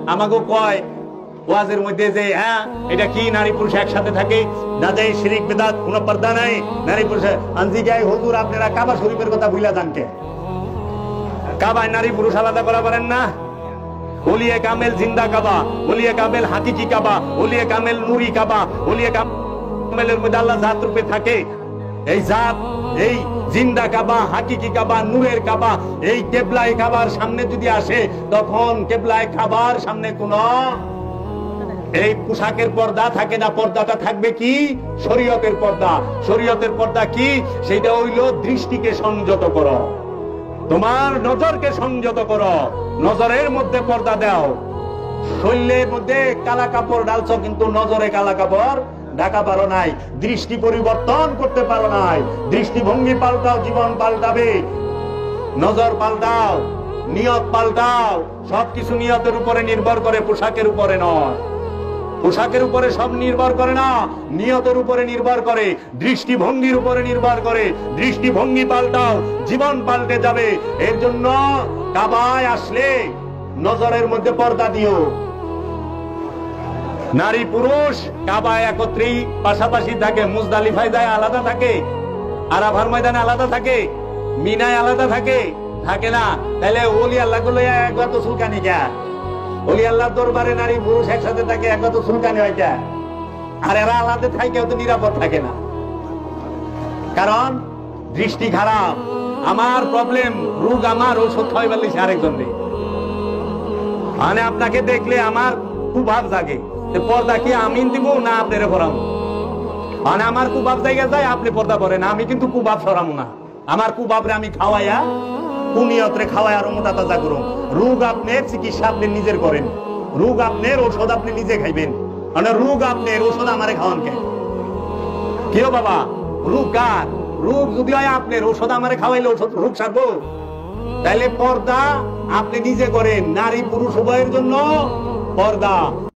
আমাকে কয় ওয়াজের মধ্যে যে হ্যাঁ এটা কি নারী পুরুষ একসাথে থাকে না যায় শিরিক বিদআত কোনো পর্দা নাই নারী পুরুষ আনজি গায় হুজুর আপনারা কাবা শরীফের কথা ভুলা যান কে কাবায় নারী পুরুষ আলাদা করা পারেন না ওলিয়ে কামেল জিন্দা কাবা ওলিয়ে কামেল হাকিকি কাবা ওলিয়ে কামেল নূরি কাবা ওলিয়ে কামেলের মধ্যে আল্লাহ জাত রূপে থাকে এই জাত এই জিন্দা কাবা হাকিকি কাবা নূরের কাবা এই কিবলায়ে কাবার সামনে যদি আসে তখন কিবলায়ে কাবার সামনে কোন এই পোশাকের পর্দা থাকে না পর্দাটা থাকবে কি শরীয়তের পর্দা শরীয়তের পর্দা কি সেটা হইলো দৃষ্টিকে সংযত করো তোমার নজরকে সংযত করো নজরের মধ্যে পর্দা দাও শরীরের মধ্যে কালা কাপড় ডালছো কিন্তু নজরে কালা কাপড় ঢাকা পারো নাই দৃষ্টি পরিবর্তন করতে পারো নাই দৃষ্টিভঙ্গি পাল্টাও জীবন পাল্টাবে নজর পাল্টাও নিয়ত পাল্টাও সবকিছু নিয়তের উপরে নির্ভর করে পোশাকের উপরে নয় পোশাকের উপরে সব নির্ভর করে না নিয়তের উপরে নির্ভর করে দৃষ্টিভঙ্গির উপরে নির্ভর করে দৃষ্টিভঙ্গি পাল্টাও জীবন পাল্টে যাবে এর জন্য কাবায় আসলে নজরের মধ্যে পর্দা দিও নারী পুরুষ কাবায় একত্রেই পাশাপাশি থাকে মুজদালিফায় যায় আলাদা থাকে আরাফার ময়দানে আলাদা থাকে মিনায় আলাদা থাকে থাকে না তাহলে ওলি আল্লাহ গুলো একবার তো সুলকানি কে ওলি আল্লাহর দরবারে নারী পুরুষ একসাথে থাকে একবার তো সুলকানি হয় কে আর এরা আলাদা থাকে তো নিরাপদ থাকে না কারণ দৃষ্টি খারাপ আমার প্রবলেম রোগ আমার ওষুধ খাওয়াই বলিস আরেকজন নেই মানে আপনাকে দেখলে আমার খুব ভাব জাগে পর্দা কি আমি দিব না আপনারে পড়াবো মানে আমার কুবাব জায়গা যায় আপনি পর্দা করেন আমি কিন্তু কুবাব সরামো না আমার কুবাবরে আমি খাওয়াইয়া কুনিয়তরে খাওয়াই আর মোটা তাজা করুন রোগ আপনার চিকিৎসা আপনি নিজের করেন রোগ আপনার ঔষধ আপনি নিজে খাইবেন মানে রোগ আপনার ঔষধ আমারে খাওয়ান কেন কেউ বাবা রোগ কার রোগ যদি হয় আপনার ঔষধ আমারে খাওয়াইলে ঔষধ রোগ সারবো তাহলে পর্দা আপনি নিজে করেন নারী পুরুষ উভয়ের জন্য পর্দা